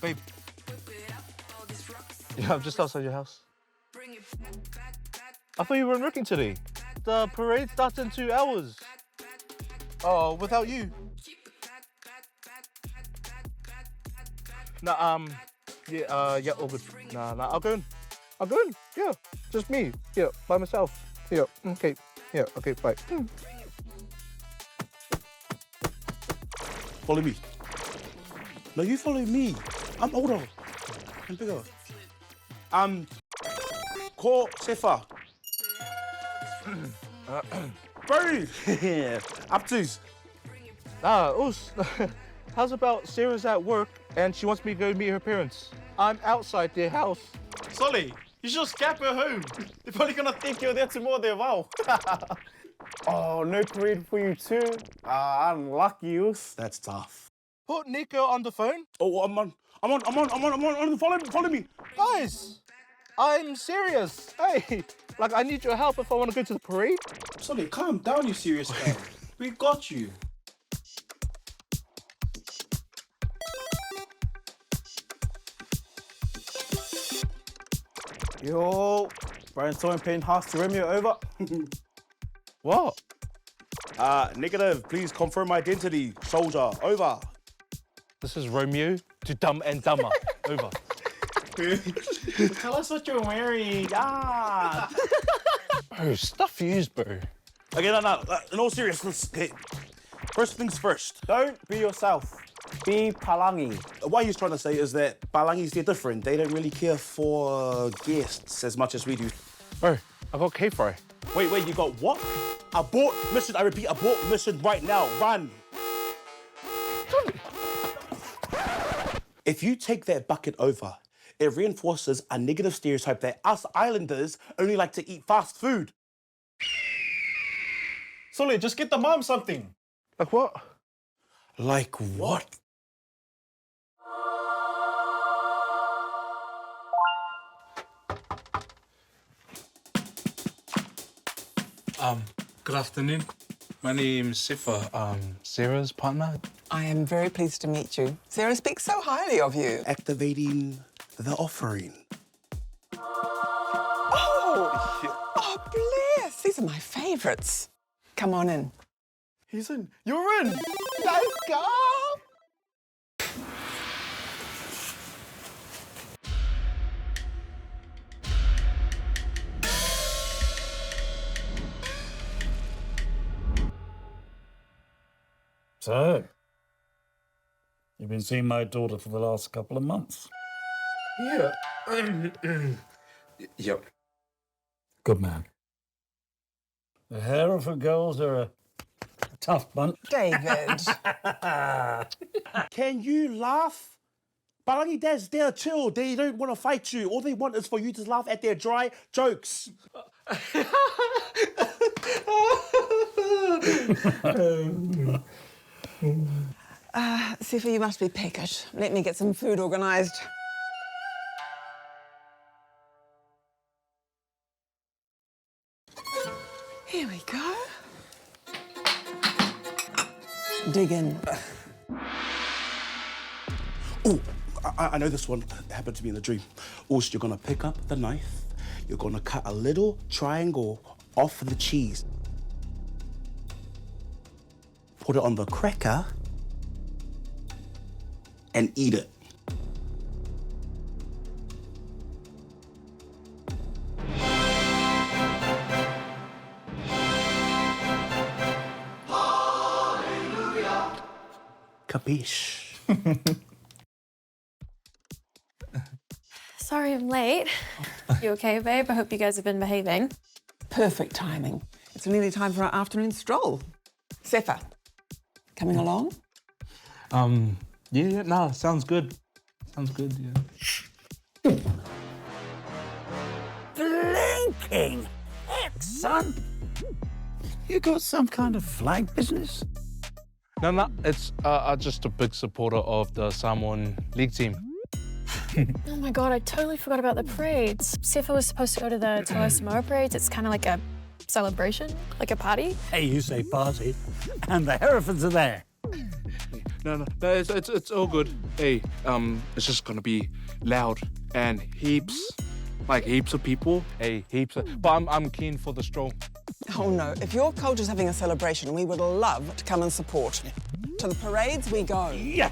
Babe. Yeah, I'm just outside your house. I thought you weren't working today. The parade starts in 2 hours. Oh, without you. Nah, yeah, all good. Nah, I'll go in. Yeah, just me. Yeah, by myself. Yeah, okay. Yeah, okay, bye. Follow me. No, you follow me. I'm older. I'm bigger. Call Sefa. Bro! Up to's. Us. How's about Sarah's at work and she wants me to go meet her parents? I'm outside their house. Solly, you should scap her home. They're probably gonna think you're there tomorrow, wow. Oh, no parade for you too? Unlucky, Us. That's tough. Put Nico on the phone. Oh, I'm on. Follow me. Guys, I'm serious. Hey, like I need your help if I want to go to the parade. Solly, calm down, you serious guy. We got you. Yo, Brian Someone paying house to Romeo over. What? Negative. Please confirm identity. Soldier, over. This is Romeo to Dumb and Dumber. Over. Tell us what you're wearing. Yeah. Bro, stuff used, bro. Okay, no. In all seriousness, okay. First things first. Don't be yourself. Be Palagi. What he's trying to say is that Palangis, they're different. They don't really care for guests as much as we do. Bro, I got K-Fry. Wait, you got what? Abort mission. I repeat, abort mission right now. Run. If you take that bucket over, it reinforces a negative stereotype that us islanders only like to eat fast food. Solly, just get the mom something. Like what? Like what? Good afternoon. My name's Sifa. Sarah's partner. I am very pleased to meet you. Sarah speaks so highly of you. Activating the offering. Oh, bless. These are my favourites. Come on in. He's in. You're in. Let's go. So, you've been seeing my daughter for the last couple of months? Yeah. Yep. Good man. The Hereford girls are a tough bunch. David. Can you laugh? Palagi dads, they're chill. They don't want to fight you. All they want is for you to laugh at their dry jokes. Sifa, you must be peckish. Let me get some food organised. Here we go. Dig in. Oh, I know this one happened to me in a dream. Also, you're gonna pick up the knife. You're gonna cut a little triangle off the cheese. Put it on the cracker and eat it. Capiche? Sorry I'm late. You okay, babe? I hope you guys have been behaving. Perfect timing. It's nearly time for our afternoon stroll. Sifa, coming along? Yeah, no, sounds good. Sounds good, yeah. Blinking heck, son! You got some kind of flag business? No, it's just a big supporter of the Samoan league team. Oh my God, I totally forgot about the parades. Sefa was supposed to go to the Toa Samoa parades. It's kind of like a celebration, like a party. Hey, you say party, and the Herefords are there. No, it's all good. Hey, it's just gonna be loud and heaps of people. Hey, but I'm keen for the stroll. Oh no, if your culture's having a celebration, we would love to come and support. To the parades we go. Yeah.